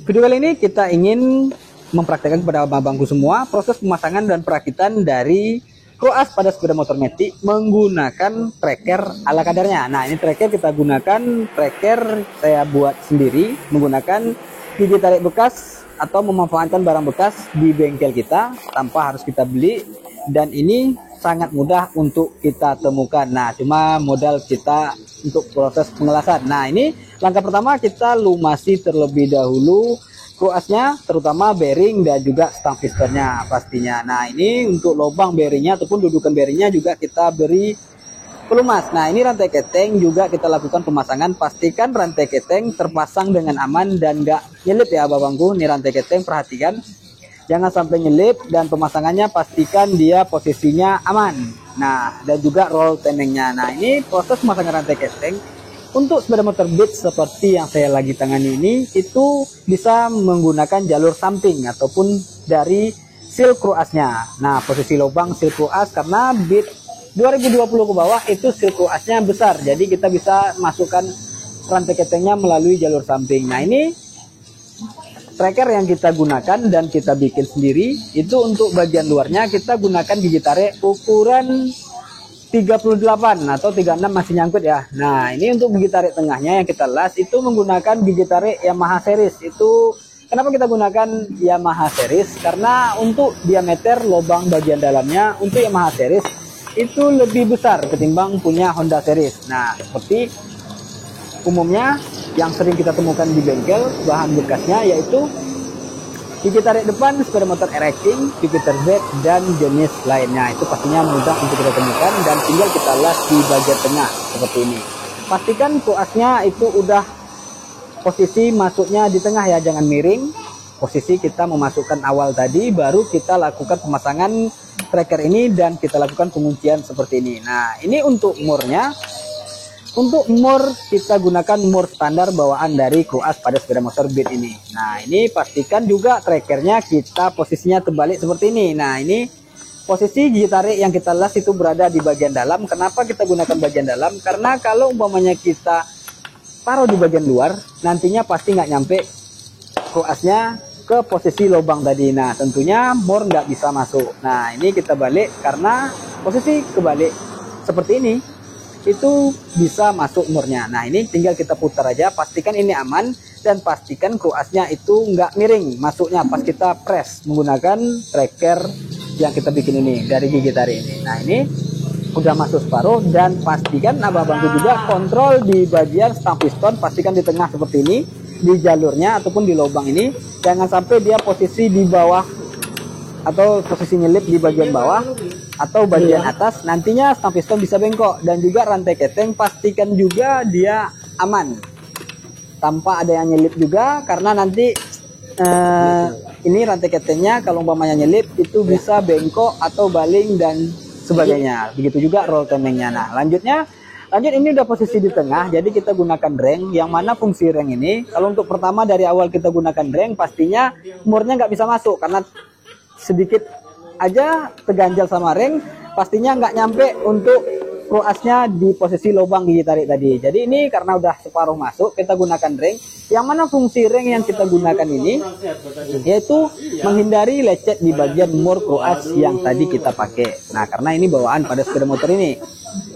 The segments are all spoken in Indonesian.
Video kali ini kita ingin mempraktekkan kepada abang-abangku semua proses pemasangan dan perakitan dari kroas pada sepeda motor Matic menggunakan tracker ala kadarnya. Nah, ini tracker kita gunakan, tracker saya buat sendiri menggunakan gigi tarik bekas atau memanfaatkan barang bekas di bengkel kita tanpa harus kita beli, dan ini sangat mudah untuk kita temukan. Nah, cuma modal kita untuk proses pengelasan. Nah, ini langkah pertama, kita lumasi terlebih dahulu kroasnya, terutama bearing dan juga stang pistonnya pastinya. Nah, ini untuk lubang bearingnya ataupun dudukan bearingnya juga kita beri pelumas. Nah, ini rantai keteng juga kita lakukan pemasangan. Pastikan rantai keteng terpasang dengan aman dan enggak nyelip ya abang-abangku. Ini rantai keteng, perhatikan jangan sampai nyelip, dan pemasangannya pastikan dia posisinya aman. Nah, dan juga roll temengnya. Nah, ini proses pemasangan rantai keteng untuk sepeda motor Beat seperti yang saya lagi tangani ini, itu bisa menggunakan jalur samping ataupun dari seal kroasnya. Nah, posisi lubang seal kroas karena Beat 2020 ke bawah itu seal kroasnya besar, jadi kita bisa masukkan rantai ketengnya melalui jalur samping. Nah, ini tracker yang kita gunakan dan kita bikin sendiri. Itu untuk bagian luarnya kita gunakan gigi tarik ukuran 38 atau 36 masih nyangkut ya. Nah, ini untuk gigi tarik tengahnya yang kita las itu menggunakan gigi tarik Yamaha series. Itu kenapa kita gunakan Yamaha series? Karena untuk diameter lubang bagian dalamnya untuk Yamaha series itu lebih besar ketimbang punya Honda series. Nah, seperti umumnya yang sering kita temukan di bengkel bahan bekasnya yaitu gigi tarik depan sepeda motor racing, Jupiter Z, dan jenis lainnya. Itu pastinya mudah untuk kita temukan dan tinggal kita las di bagian tengah seperti ini. Pastikan kroasnya itu udah posisi masuknya di tengah ya, jangan miring. Posisi kita memasukkan awal tadi, baru kita lakukan pemasangan tracker ini dan kita lakukan penguncian seperti ini. Nah, ini untuk murnya. Untuk mur kita gunakan mur standar bawaan dari kroas pada sepeda motor Beat ini. Nah, ini pastikan juga trackernya kita posisinya terbalik seperti ini. Nah, ini posisi gigi tarik yang kita las itu berada di bagian dalam. Kenapa kita gunakan bagian dalam? Karena kalau umpamanya kita taruh di bagian luar, nantinya pasti nggak nyampe kroasnya ke posisi lubang tadi. Nah, tentunya mur nggak bisa masuk. Nah, ini kita balik karena posisi kebalik seperti ini itu bisa masuk murnya. Nah, ini tinggal kita putar aja, pastikan ini aman dan pastikan kroasnya itu nggak miring masuknya pas kita press menggunakan tracker yang kita bikin ini dari gigi tarik ini. Nah, ini udah masuk separuh, dan pastikan abang-abangku juga kontrol di bagian stang piston, pastikan di tengah seperti ini, di jalurnya ataupun di lubang ini, jangan sampai dia posisi di bawah atau posisi nyelip di bagian bawah atau bagian atas, nantinya stang piston bisa bengkok. Dan juga rantai keteng pastikan juga dia aman tanpa ada yang nyelip juga, karena nanti ini rantai ketengnya kalau umpamanya nyelip itu bisa bengkok atau baling dan sebagainya. Begitu juga roll temengnya. Nah, lanjut ini udah posisi di tengah, jadi kita gunakan reng. Yang mana fungsi reng ini, kalau untuk pertama dari awal kita gunakan reng, pastinya murnya nggak bisa masuk karena sedikit aja terganjal sama reng, pastinya nggak nyampe untuk kroasnya di posisi lubang gigi tarik tadi. Jadi ini karena udah separuh masuk, kita gunakan reng. Yang mana fungsi reng yang kita gunakan ini yaitu menghindari lecet di bagian mur kroas yang tadi kita pakai. Nah, karena ini bawaan pada sepeda motor ini.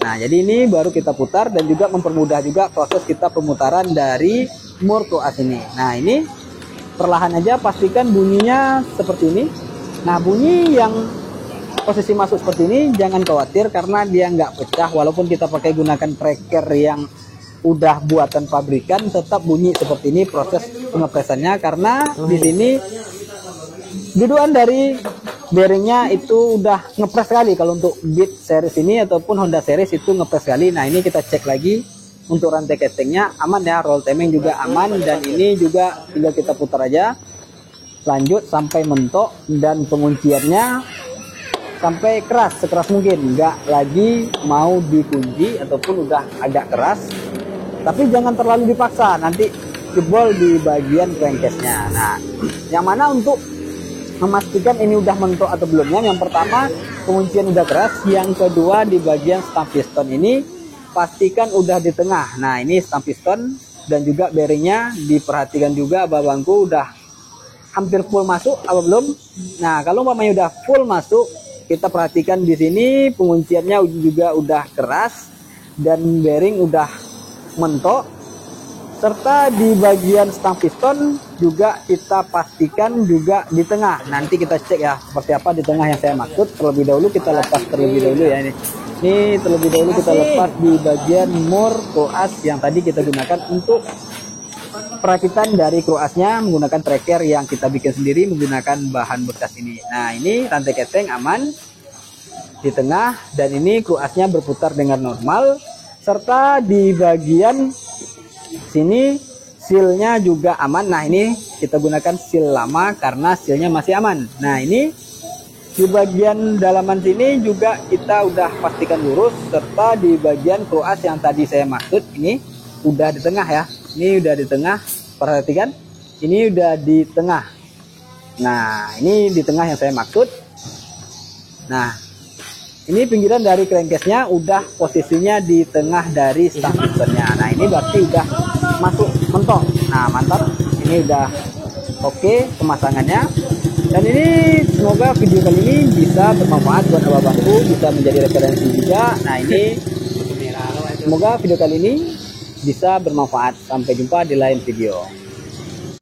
Nah, jadi ini baru kita putar dan juga mempermudah juga proses kita pemutaran dari mur kroas ini. Nah, ini perlahan aja, pastikan bunyinya seperti ini. Nah, bunyi yang posisi masuk seperti ini jangan khawatir karena dia nggak pecah, walaupun kita pakai gunakan tracker yang udah buatan pabrikan, tetap bunyi seperti ini proses pengepresannya, karena di sini dudukan dari bearingnya itu udah ngepres sekali. Kalau untuk Beat series ini ataupun Honda series itu ngepres sekali. Nah, ini kita cek lagi untuk rantai ketengnya aman ya, roll temeng juga aman, dan ini juga tinggal kita putar aja. Lanjut sampai mentok, dan pengunciannya sampai keras, sekeras mungkin, nggak lagi mau dikunci ataupun udah agak keras, tapi jangan terlalu dipaksa, nanti jebol di bagian crankcase-nya. Nah, yang mana untuk memastikan ini udah mentok atau belumnya, yang pertama penguncian udah keras, yang kedua di bagian stang piston ini pastikan udah di tengah. Nah, ini stang piston dan juga bearingnya diperhatikan juga abang-abangku udah hampir full masuk apa belum. Nah kalau umpamanya udah full masuk, kita perhatikan di sini pengunciannya juga udah keras dan bearing udah mentok, serta di bagian stang piston juga kita pastikan juga di tengah. Nanti kita cek ya seperti apa di tengah yang saya maksud. Terlebih dahulu kita lepas terlebih dahulu ya ini terlebih dahulu kita lepas di bagian mur kroas yang tadi kita gunakan untuk perakitan dari kroasnya menggunakan tracker yang kita bikin sendiri menggunakan bahan bekas ini. Nah ini rantai keteng aman di tengah dan ini kroasnya berputar dengan normal, serta di bagian sini sealnya juga aman. Nah ini kita gunakan seal lama karena sealnya masih aman. Nah ini di bagian dalaman sini juga kita udah pastikan lurus, serta di bagian kroas yang tadi saya maksud ini udah di tengah ya. Ini udah di tengah, perhatikan ini udah di tengah. Nah ini di tengah yang saya maksud. Nah ini pinggiran dari crankcase-nya udah posisinya di tengah dari stang pistonnya. Nah ini berarti udah masuk mentok. Nah mantap, ini udah oke pemasangannya. Dan ini semoga video kali ini bisa bermanfaat buat abang-abangku, bisa menjadi referensi juga. Nah ini semoga video kali ini bisa bermanfaat. Sampai jumpa di lain video.